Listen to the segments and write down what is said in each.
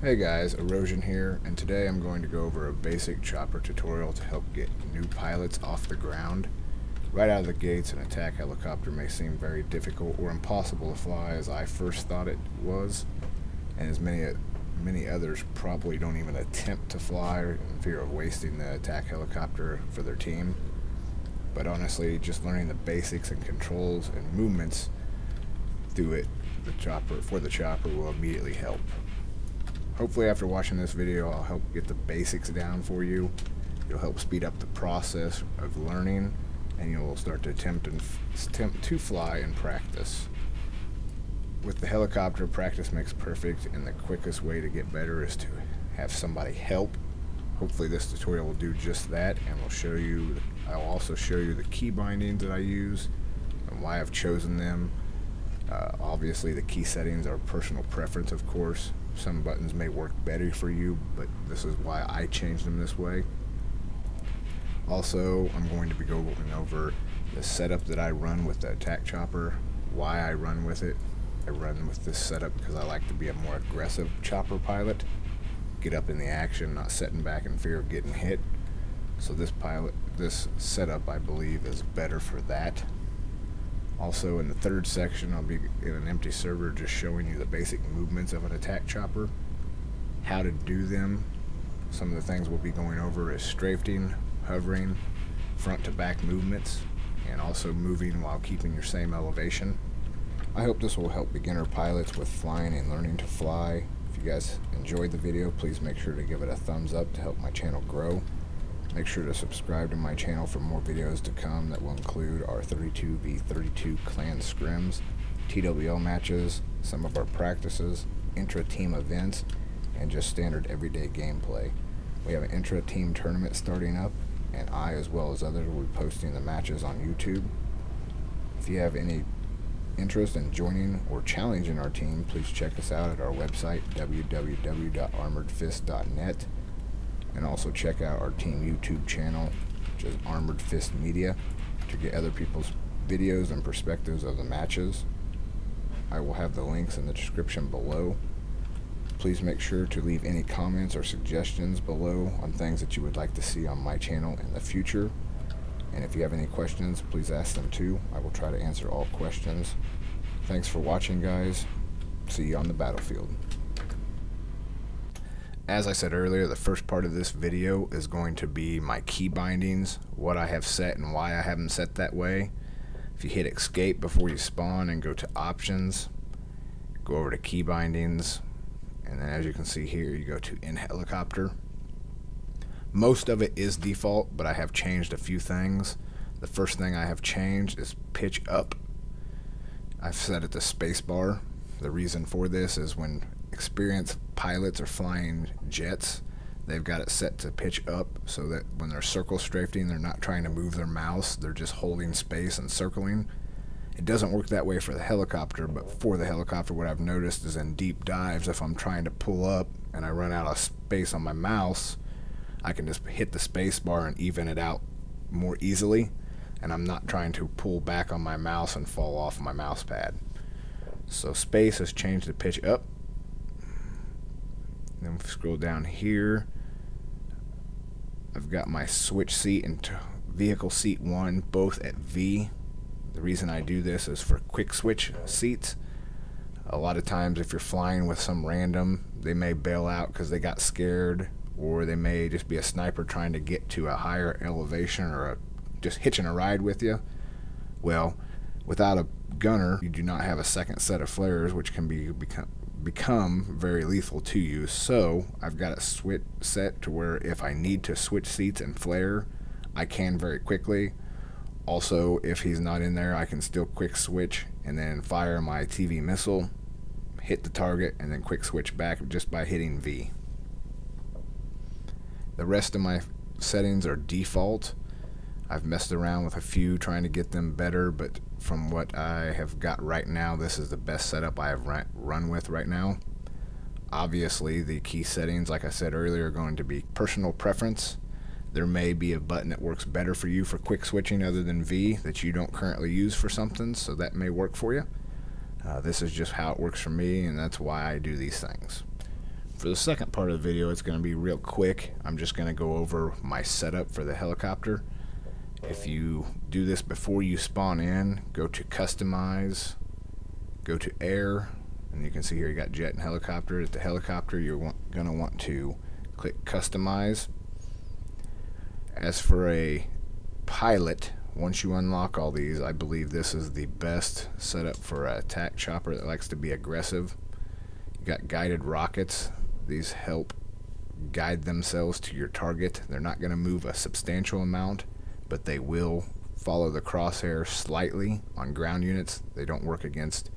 Hey guys, Erosion here, and today I'm going to go over a basic chopper tutorial to help get new pilots off the ground. Right out of the gates, an attack helicopter may seem very difficult or impossible to fly as I first thought it was, and as many others probably don't even attempt to fly in fear of wasting the attack helicopter for their team. But honestly, just learning the basics and controls and movements through it, the chopper will immediately help. Hopefully after watching this video I'll help get the basics down for you. It'll help speed up the process of learning, and you'll start to attempt to fly and practice. With the helicopter, practice makes perfect, and the quickest way to get better is to have somebody help. Hopefully this tutorial will do just that, and I'll also show you the key bindings that I use and why I've chosen them. Obviously the key settings are personal preference, of course. Some buttons may work better for you, but this is why I changed them this way. Also, I'm going to be going over the setup that I run with the attack chopper, why I run with it. I run with this setup because I like to be a more aggressive chopper pilot, get up in the action, not sitting back in fear of getting hit. So this setup, I believe, is better for that. Also, in the third section, I'll be in an empty server just showing you the basic movements of an attack chopper, how to do them. Some of the things we'll be going over is strafing, hovering, front to back movements, and also moving while keeping your same elevation. I hope this will help beginner pilots with flying and learning to fly. If you guys enjoyed the video, please make sure to give it a thumbs up to help my channel grow. Make sure to subscribe to my channel for more videos to come that will include our 32v32 clan scrims, TWL matches, some of our practices, intra-team events, and just standard everyday gameplay. We have an intra-team tournament starting up, and I, as well as others, will be posting the matches on YouTube. If you have any interest in joining or challenging our team, please check us out at our website, www.armoredfist.net. And also check out our team YouTube channel, which is Armored Fist Media, to get other people's videos and perspectives of the matches. I will have the links in the description below. Please make sure to leave any comments or suggestions below on things that you would like to see on my channel in the future. And if you have any questions, please ask them too. I will try to answer all questions. Thanks for watching, guys. See you on the battlefield. As I said earlier, the first part of this video is going to be my key bindings, what I have set and why I have them set that way. If you hit escape before you spawn and go to options, go over to key bindings, and then as you can see here, you go to in helicopter. Most of it is default, but I have changed a few things. The first thing I have changed is pitch up. I've set it to spacebar. The reason for this is when experienced pilots are flying jets, they've got it set to pitch up so that when they're circle strafing, they're not trying to move their mouse, they're just holding space and circling. It doesn't work that way for the helicopter, but for the helicopter, what I've noticed is in deep dives, if I'm trying to pull up and I run out of space on my mouse, I can just hit the space bar and even it out more easily, and I'm not trying to pull back on my mouse and fall off my mouse pad. So space has changed to pitch up. Then if we scroll down here, I've got my switch seat and vehicle seat 1 both at V. The reason I do this is for quick switch seats. A lot of times if you're flying with some random, they may bail out because they got scared, or they may just be a sniper trying to get to a higher elevation, or just hitching a ride with you. Well, without a gunner, you do not have a second set of flares, which can become very lethal to you. So I've got it set to where if I need to switch seats and flare, I can very quickly. Also, if he's not in there, I can still quick switch and then fire my TV missile, hit the target, and then quick switch back just by hitting V. The rest of my settings are default. I've messed around with a few trying to get them better, but from what I have got right now, this is the best setup I have run with right now. Obviously, the key settings, like I said earlier, are going to be personal preference. There may be a button that works better for you for quick switching other than V that you don't currently use for something, so that may work for you. This is just how it works for me, and that's why I do these things. For the second part of the video, it's going to be real quick. I'm just going to go over my setup for the helicopter. If you do this before you spawn in, go to Customize, go to Air, and you can see here you got jet and helicopter. At the helicopter, you're going to want to click Customize. As for a pilot, once you unlock all these, I believe this is the best setup for an attack chopper that likes to be aggressive. You got guided rockets. These help guide themselves to your target. They're not going to move a substantial amount, but they will follow the crosshair slightly on ground units. They don't work against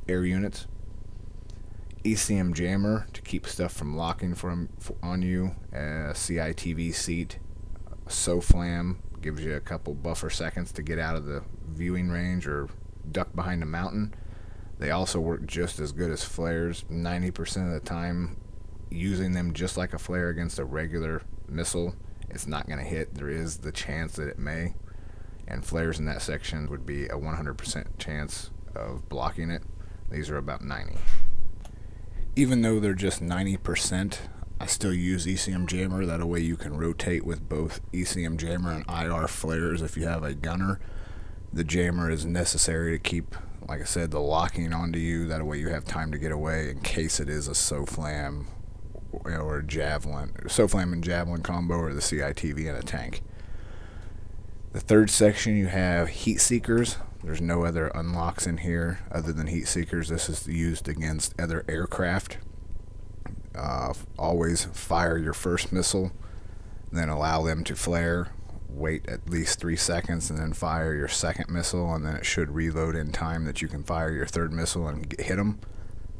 air units. ECM jammer to keep stuff from locking on you. A CITV seat. SOFLAM gives you a couple buffer seconds to get out of the viewing range or duck behind a mountain. They also work just as good as flares. 90% of the time, using them just like a flare against a regular missile, it's not going to hit. There is the chance that it may, and flares in that section would be a 100% chance of blocking it. These are about 90. Even though they're just 90%, I still use ECM jammer. That way you can rotate with both ECM jammer and IR flares if you have a gunner. The jammer is necessary to keep, like I said, the locking onto you. That way you have time to get away in case it is a SOFLAM or a javelin, SOFLAM and javelin combo, or the CITV in a tank. The third section, you have heat seekers. There's no other unlocks in here other than heat seekers. This is used against other aircraft. Always fire your first missile, then allow them to flare, wait at least 3 seconds, and then fire your second missile, and then it should reload in time that you can fire your third missile and hit them.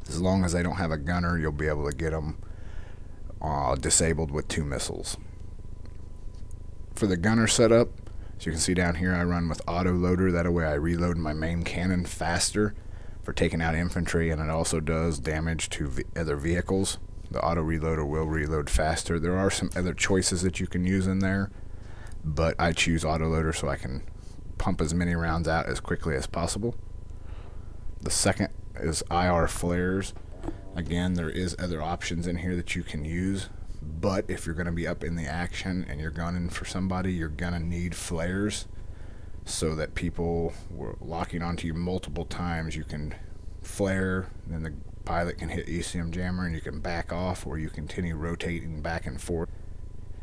As long as they don't have a gunner, you'll be able to get them disabled with 2 missiles. For the gunner setup, as you can see down here, I run with auto loader. That way I reload my main cannon faster for taking out infantry, and it also does damage to other vehicles. The auto reloader will reload faster. There are some other choices that you can use in there, but I choose autoloader so I can pump as many rounds out as quickly as possible. The second is IR flares. Again, there is other options in here that you can use, but if you're going to be up in the action and you're gunning for somebody, you're going to need flares so that people were locking onto you multiple times. You can flare, then the pilot can hit ECM jammer and you can back off, or you continue rotating back and forth.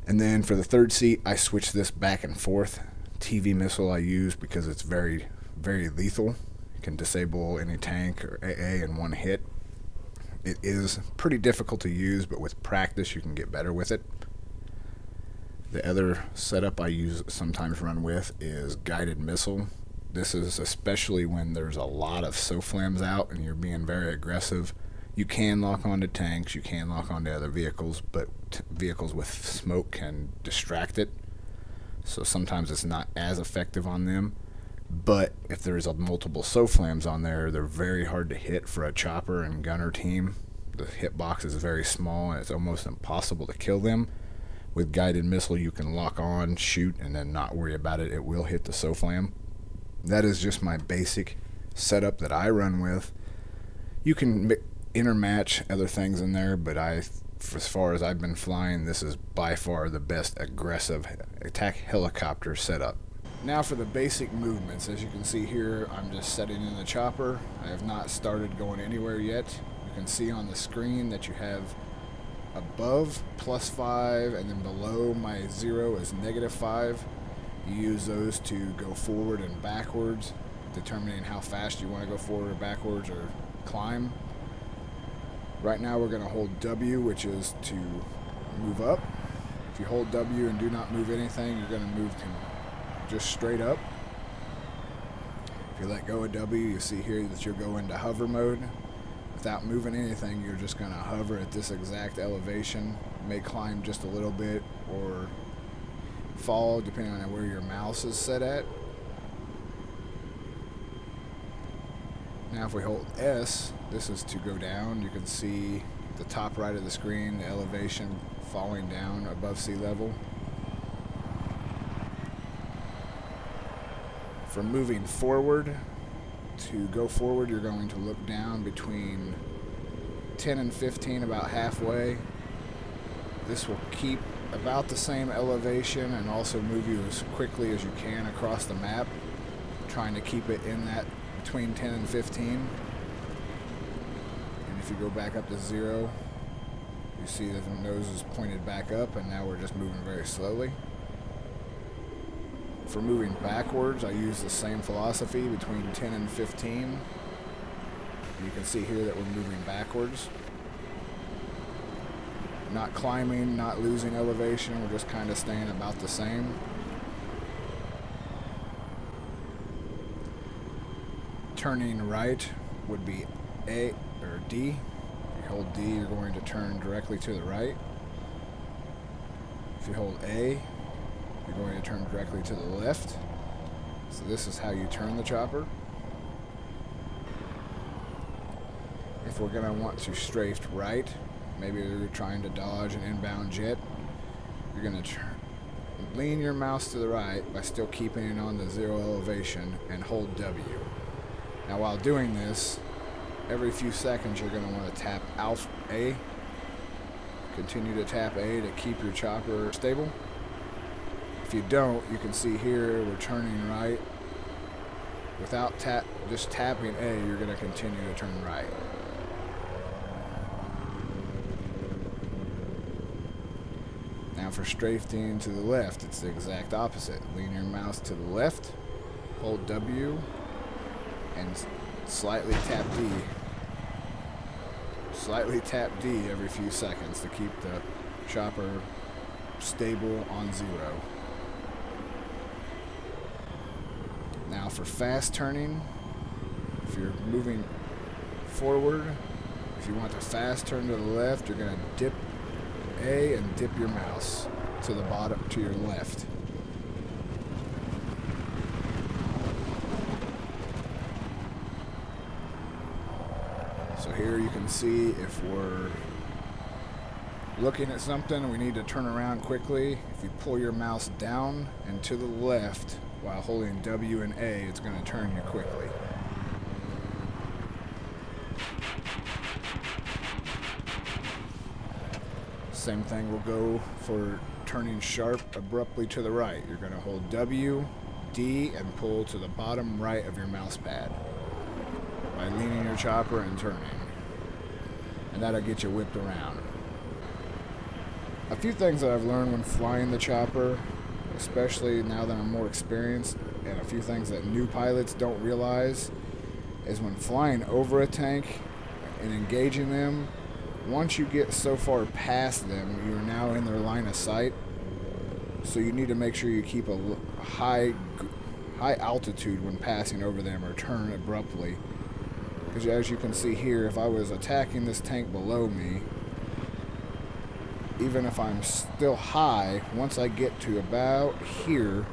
And then for the third seat, I switch this back and forth. TV missile I use because it's very, very lethal. It can disable any tank or AA in one hit. It is pretty difficult to use, but with practice you can get better with it. The other setup I sometimes run with is guided missile. This is especially when there's a lot of SOFLAMs out and you're being very aggressive. You can lock onto tanks, you can lock onto other vehicles, but vehicles with smoke can distract it. So sometimes it's not as effective on them. But if there's multiple SOFLAMs on there, they're very hard to hit for a chopper and gunner team. The hitbox is very small and it's almost impossible to kill them. With guided missile, you can lock on, shoot, and then not worry about it. It will hit the SOFLAM. That is just my basic setup that I run with. You can intermatch other things in there, but as far as I've been flying, this is by far the best aggressive attack helicopter setup. Now for the basic movements. As you can see here, I'm just setting in the chopper. I have not started going anywhere yet. You can see on the screen that you have above +5 and then below my 0 is -5. You use those to go forward and backwards, determining how fast you want to go forward or backwards or climb. Right now we're going to hold W, which is to move up. If you hold W and do not move anything, you're going to move just straight up. If you let go of W, you see here that you'll go into hover mode. Without moving anything, you're just going to hover at this exact elevation. You may climb just a little bit or fall depending on where your mouse is set at. Now if we hold S, this is to go down. You can see the top right of the screen, the elevation falling down above sea level. For moving forward, to go forward, you're going to look down between 10 and 15 about halfway. This will keep about the same elevation and also move you as quickly as you can across the map, trying to keep it in that between 10 and 15. And if you go back up to 0, you see that the nose is pointed back up, and now we're just moving very slowly. For moving backwards, I use the same philosophy between 10 and 15. You can see here that we're moving backwards. Not climbing, not losing elevation, we're just kind of staying about the same. Turning right would be A or D. If you hold D, you're going to turn directly to the right. If you hold A, you're going to turn directly to the left. So this is how you turn the chopper. If we're going to want to strafe right, maybe you're trying to dodge an inbound jet, you're going to lean your mouse to the right by still keeping it on the 0 elevation and hold W. Now while doing this, every few seconds you're going to want to tap Alt A. Continue to tap A to keep your chopper stable. If you don't, you can see here we're turning right. Without just tapping A, you're going to continue to turn right. Now for strafing to the left, it's the exact opposite. Lean your mouse to the left, hold W, and slightly tap D. Slightly tap D every few seconds to keep the chopper stable on 0. Now for fast turning, if you're moving forward, if you want to fast turn to the left, you're going to dip A and dip your mouse to the bottom, to your left. So here you can see if we're looking at something and we need to turn around quickly, if you pull your mouse down and to the left while holding W and A, it's going to turn you quickly. Same thing will go for turning sharp abruptly to the right. You're going to hold W, D, and pull to the bottom right of your mouse pad by leaning your chopper and turning. And that'll get you whipped around. A few things that I've learned when flying the chopper, especially now that I'm more experienced, and a few things that new pilots don't realize, is when flying over a tank and engaging them, once you get so far past them, you're now in their line of sight. So you need to make sure you keep a high altitude when passing over them or turn abruptly. Because as you can see here, if I was attacking this tank below me, even if I'm still high, once I get to about here,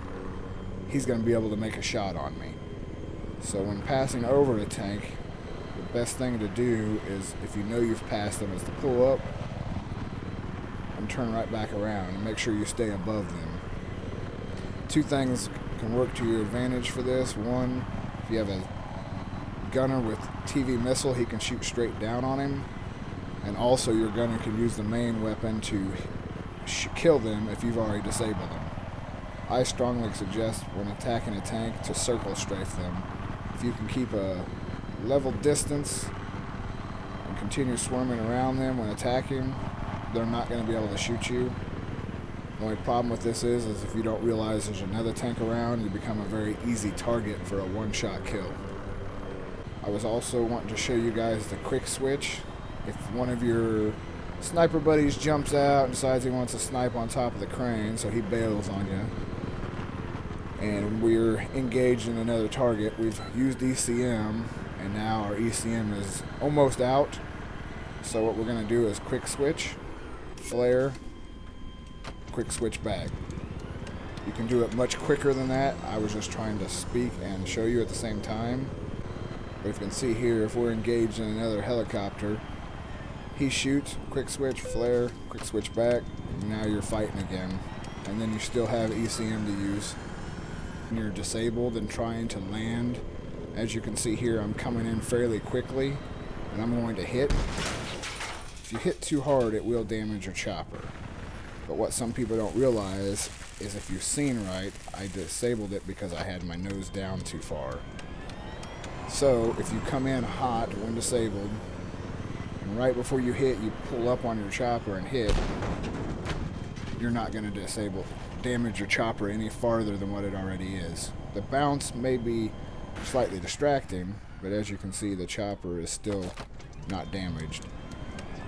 he's going to be able to make a shot on me. So when passing over a tank, the best thing to do is, if you know you've passed them, is to pull up and turn right back around and make sure you stay above them. Two things can work to your advantage for this. One, if you have a gunner with TV missile, he can shoot straight down on him. And also your gunner can use the main weapon to kill them if you've already disabled them. I strongly suggest when attacking a tank to circle strafe them. If you can keep a level distance and continue swarming around them when attacking, they're not going to be able to shoot you. The only problem with this is if you don't realize there's another tank around, you become a very easy target for a one-shot kill. I was also wanting to show you guys the quick switch. If one of your sniper buddies jumps out and decides he wants to snipe on top of the crane, so he bails on you, and we're engaged in another target, we've used ECM, and now our ECM is almost out. So what we're going to do is quick switch, flare, quick switch back. You can do it much quicker than that. I was just trying to speak and show you at the same time. But if you can see here, if we're engaged in another helicopter, he shoots, quick switch, flare, quick switch back, and now you're fighting again. And then you still have ECM to use. When you're disabled and trying to land, as you can see here, I'm coming in fairly quickly, and I'm going to hit. If you hit too hard, it will damage your chopper. But what some people don't realize is, if you've seen right, I disabled it because I had my nose down too far. So if you come in hot when disabled, and right before you hit, you pull up on your chopper and hit, you're not going to damage your chopper any farther than what it already is. The bounce may be slightly distracting, but as you can see, the chopper is still not damaged.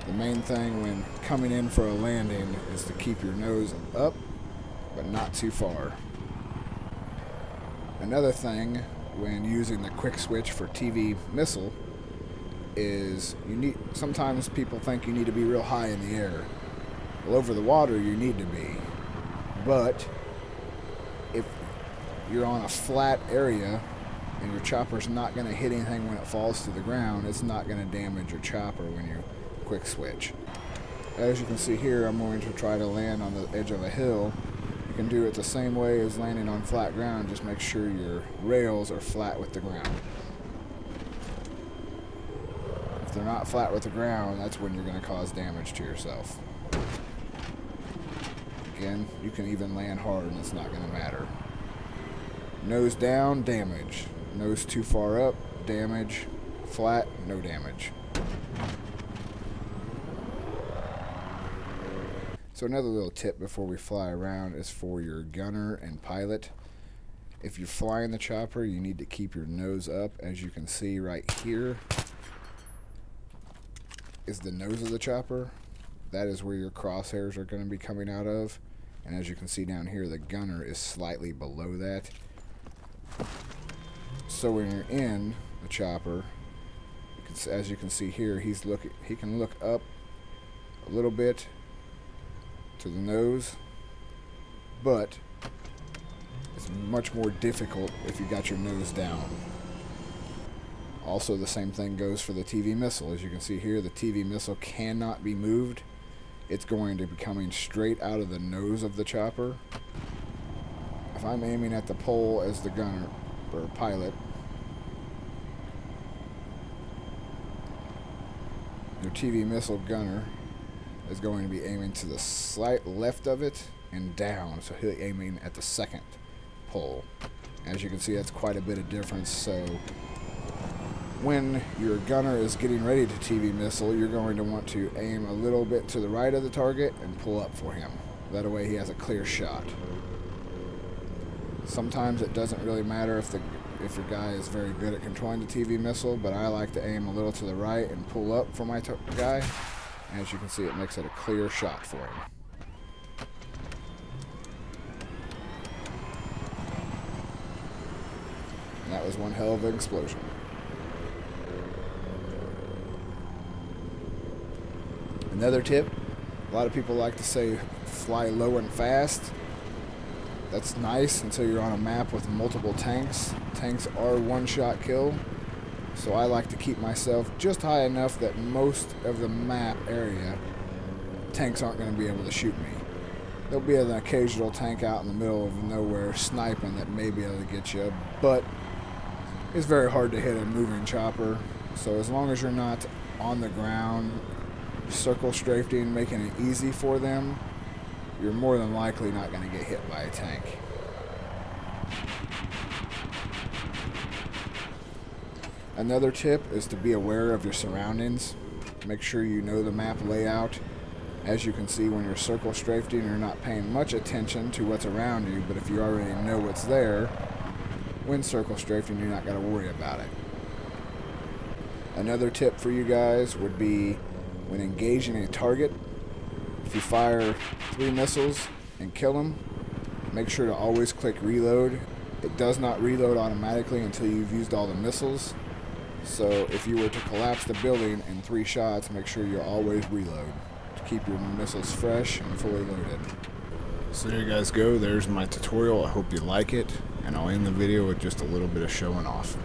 The main thing when coming in for a landing is to keep your nose up, but not too far. Another thing when using the quick switch for TV missile is sometimes people think you need to be real high in the air. Well, over the water you need to be, but if you're on a flat area and your chopper's not going to hit anything when it falls to the ground, it's not going to damage your chopper when you quick switch. As you can see here, I'm going to try to land on the edge of a hill. You can do it the same way as landing on flat ground, just make sure your rails are flat with the ground. If they're not flat with the ground, that's when you're going to cause damage to yourself. Again, you can even land hard and it's not going to matter. Nose down, damage. Nose too far up, damage. Flat, no damage. So another little tip before we fly around is for your gunner and pilot. If you're flying the chopper, you need to keep your nose up. As you can see right here is the nose of the chopper. That is where your crosshairs are going to be coming out of. And as you can see down here, the gunner is slightly below that. So when you're in the chopper, as you can see here, he can look up a little bit to the nose, but it's much more difficult if you got your nose down. Also, the same thing goes for the TV missile. As you can see here, the TV missile cannot be moved. It's going to be coming straight out of the nose of the chopper. If I'm aiming at the pole as the gunner or pilot, your TV missile gunner is going to be aiming to the slight left of it and down, so he'll be aiming at the second pole. As you can see, that's quite a bit of difference. So when your gunner is getting ready to TV missile, you're going to want to aim a little bit to the right of the target and pull up for him. That way he has a clear shot. Sometimes it doesn't really matter if your guy is very good at controlling the TV missile, but I like to aim a little to the right and pull up for my guy. As you can see, it makes it a clear shot for him. And that was one hell of an explosion. Another tip, a lot of people like to say fly low and fast. That's nice until you're on a map with multiple tanks. Tanks are one-shot kill. So I like to keep myself just high enough that most of the map area, tanks aren't going to be able to shoot me. There'll be an occasional tank out in the middle of nowhere sniping that may be able to get you, but it's very hard to hit a moving chopper. So as long as you're not on the ground, circle strafing, making it easy for them, you're more than likely not going to get hit by a tank. Another tip is to be aware of your surroundings. Make sure you know the map layout. As you can see, when you're circle strafing, you're not paying much attention to what's around you, but if you already know what's there, when circle strafing, you're not going to worry about it. Another tip for you guys would be when engaging a target, if you fire 3 missiles and kill them, make sure to always click reload. It does not reload automatically until you've used all the missiles. So if you were to collapse the building in 3 shots, make sure you always reload to keep your missiles fresh and fully loaded. So there you guys go. There's my tutorial. I hope you like it, and I'll end the video with just a little bit of showing off.